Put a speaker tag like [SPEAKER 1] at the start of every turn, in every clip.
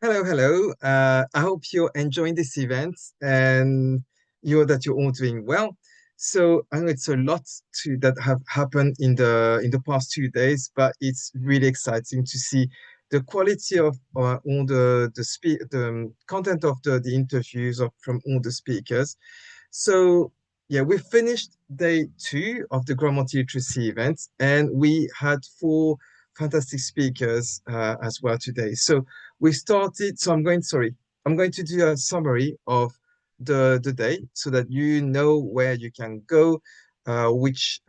[SPEAKER 1] Hello, hello. I hope you're enjoying this event and you're all doing well. So I know it's a lot that have happened in the past 2 days, but it's really exciting to see the quality of all the content of the interviews from all the speakers. So yeah, we finished day two of the Grammar Literacy event, and we had four fantastic speakers as well today. So we started. I'm going to do a summary of the day so that you know where you can go, which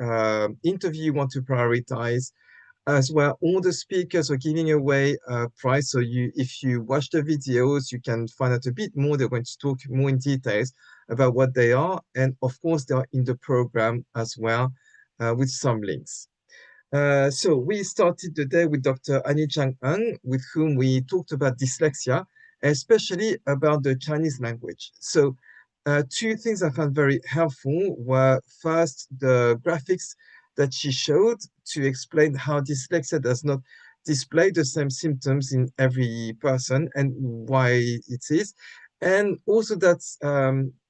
[SPEAKER 1] interview you want to prioritize. As well, all the speakers are giving away a prize. So if you watch the videos, you can find out a bit more. They're going to talk more in details about what they are. And of course, they are in the program as well, with some links. So we started the day with Dr. Annie Chang Ng, with whom we talked about dyslexia, especially about the Chinese language. So two things I found very helpful were first the graphics that she showed to explain how dyslexia does not display the same symptoms in every person and why it is, and also that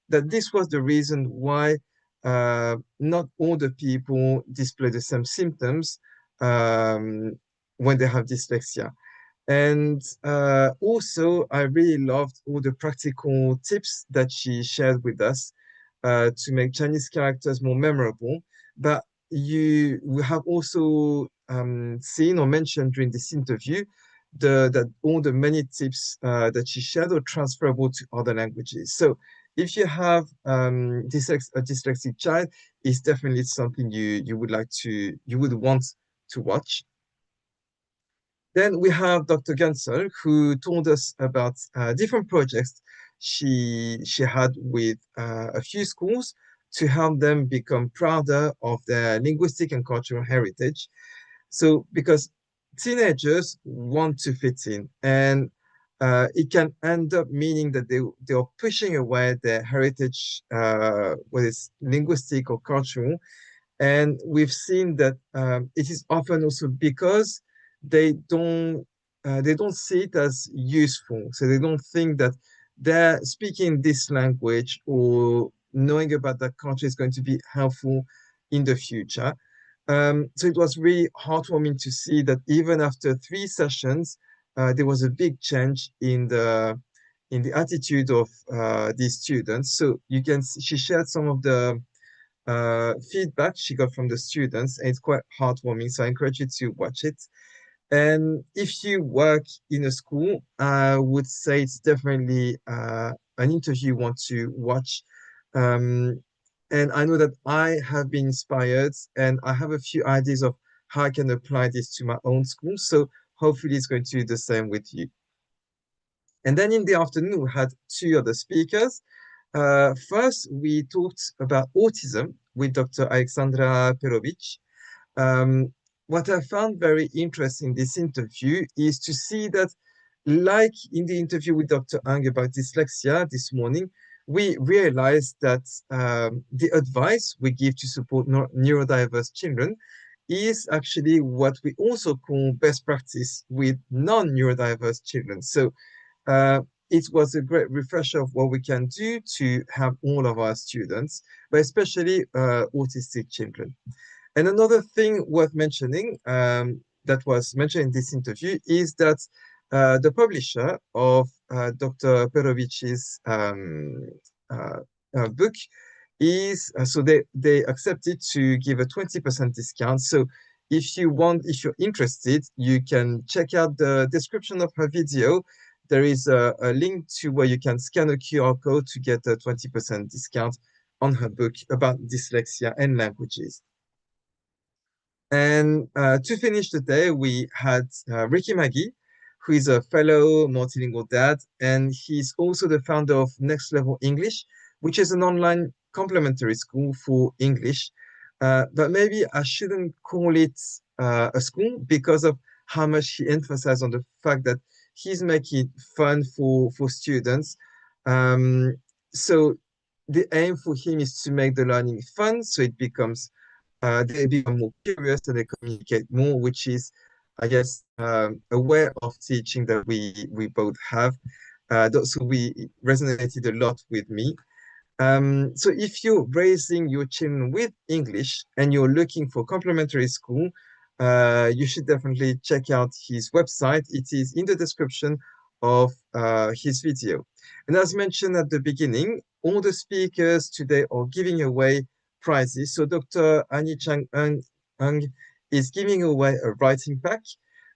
[SPEAKER 1] this was the reason why not all the people display the same symptoms um, when they have dyslexia. And also, I really loved all the practical tips that she shared with us to make Chinese characters more memorable. But we have also seen or mentioned during this interview that all the many tips that she shared are transferable to other languages. So if you have a dyslexic child, it's definitely something you would want to watch. Then we have Dr. Gunsel, who told us about different projects she had with a few schools to help them become prouder of their linguistic and cultural heritage. So, because teenagers want to fit in, and it can end up meaning that they are pushing away their heritage, whether it's linguistic or cultural, and we've seen that it is often also because they don't they don't see it as useful. So they don't think that they're speaking this language or knowing about that culture is going to be helpful in the future. So it was really heartwarming to see that even after 3 sessions, there was a big change in the attitude of these students. So she shared some of the feedback she got from the students, and it's quite heartwarming. So I encourage you to watch it. And if you work in a school, I would say it's definitely an interview you want to watch. Um, and I know that I have been inspired, and I have a few ideas of how I can apply this to my own school. So hopefully, it's going to do the same with you. And then in the afternoon, we had two other speakers. First, we talked about autism with Dr. Alexandra Perovic. Um, what I found very interesting in this interview is to see that, like in the interview with Dr. Ang about dyslexia this morning, we realized that the advice we give to support neurodiverse children is actually what we also call best practice with non-neurodiverse children. So uh, it was a great refresher of what we can do to have all of our students, but especially autistic children. And another thing worth mentioning that was mentioned in this interview is that the publisher of Dr. Perovic's uh, book is so they accepted to give a 20% discount. So if you're interested, you can check out the description of her video. There is a link to where you can scan a QR code to get a 20% discount on her book about dyslexia and languages. And to finish the day, we had Ricky Maggie, who is a fellow multilingual dad, and he's also the founder of Next Level English, which is an online complementary school for English. But maybe I shouldn't call it a school because of how much he emphasized on the fact that he's making it fun for students. Um, so the aim for him is to make the learning fun, so it becomes they become more curious and they communicate more, which is I guess, a way of teaching that we both have. So we resonated a lot with me. So if you're raising your children with English and you're looking for complementary school, you should definitely check out his website. It is in the description of his video. And as mentioned at the beginning, all the speakers today are giving away prizes. So Dr. Annie Ung is giving away a writing pack.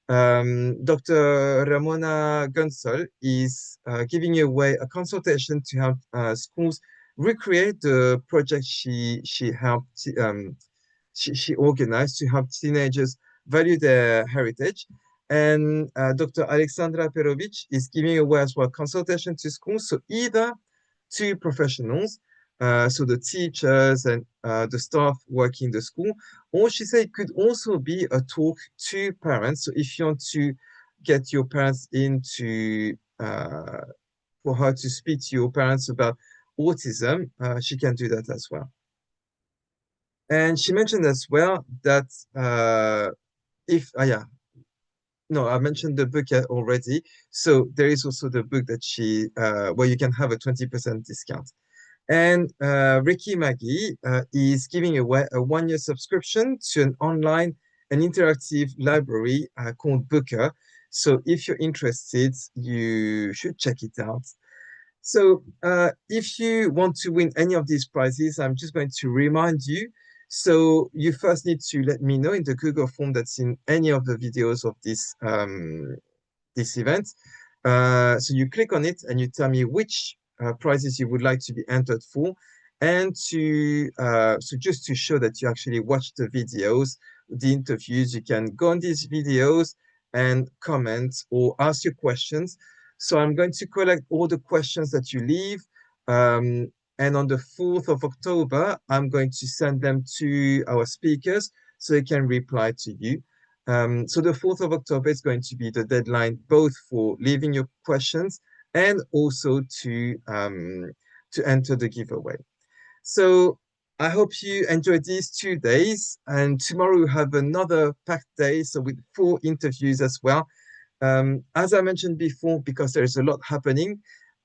[SPEAKER 1] Dr. Ramona Gunsel is giving away a consultation to help schools recreate the project she helped she organized to help teenagers value their heritage. And Dr. Alexandra Perovic is giving away as well consultation to schools, so either to professionals, so the teachers and the staff working the school, or she said it could also be a talk to parents. So if you want to get your parents into for her to speak to your parents about autism, she can do that as well. And she mentioned as well that if, yeah, no, I mentioned the book already. So there is also the book that where you can have a 20% discount. And Ricky Maggie is giving away a 1 year subscription to an online and interactive library called Booker. So if you're interested, you should check it out. So, if you want to win any of these prizes, I'm just going to remind you. So, you first need to let me know in the Google form that's in any of the videos of this event. So, you click on it and you tell me which prizes you would like to be entered for. And so just to show that you actually watched the videos, the interviews, you can go on these videos and comment or ask your questions. So I'm going to collect all the questions that you leave. And on the 4th of October, I'm going to send them to our speakers so they can reply to you. So the 4th of October is going to be the deadline both for leaving your questions and also to enter the giveaway. So I hope you enjoyed these 2 days. And tomorrow we have another packed day, so with 4 interviews as well. As I mentioned before, because there is a lot happening,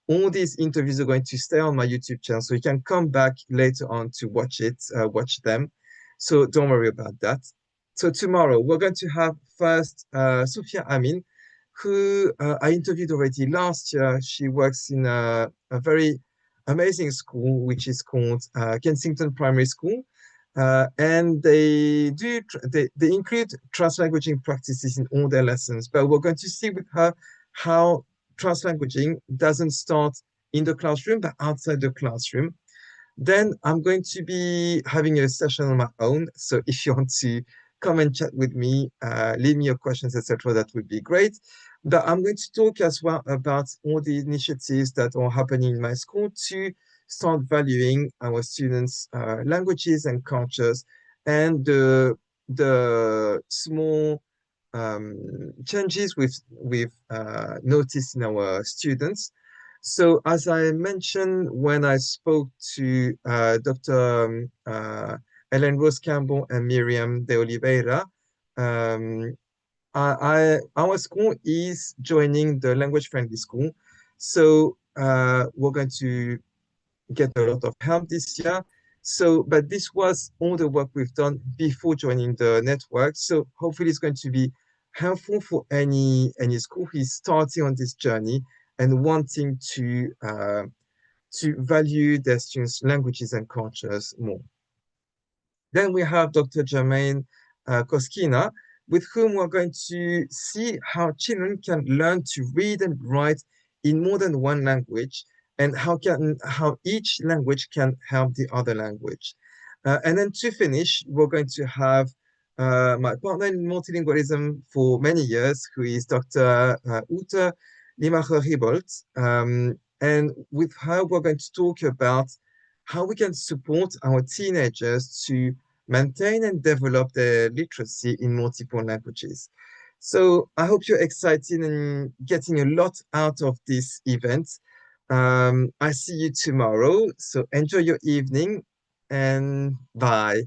[SPEAKER 1] all these interviews are going to stay on my YouTube channel, so you can come back later on to watch them. So don't worry about that. So tomorrow we're going to have first Sophia Amin, who I interviewed already last year. She works in a very amazing school, which is called Kensington Primary School. And they include translanguaging practices in all their lessons. But we're going to see with her how translanguaging doesn't start in the classroom, but outside the classroom. Then I'm going to be having a session on my own. So if you want to come and chat with me, leave me your questions, etc., that would be great. But I'm going to talk as well about all the initiatives that are happening in my school to start valuing our students' languages and cultures and the small changes we've noticed in our students. So as I mentioned when I spoke to Dr. Ellen Rose Campbell and Miriam de Oliveira, um, our school is joining the language friendly school. So we're going to get a lot of help this year. So, but this was all the work we've done before joining the network. So hopefully it's going to be helpful for any school who is starting on this journey and wanting to value their students' languages and cultures more. Then we have Dr. Jermaine Koskina, with whom we're going to see how children can learn to read and write in more than one language and how each language can help the other language. And then to finish, we're going to have my partner in multilingualism for many years, who is Dr. Ute Limacher-Ribolt. And with her, we're going to talk about how we can support our teenagers to maintain and develop their literacy in multiple languages. So I hope you're excited and getting a lot out of this event. I see you tomorrow. So enjoy your evening and bye.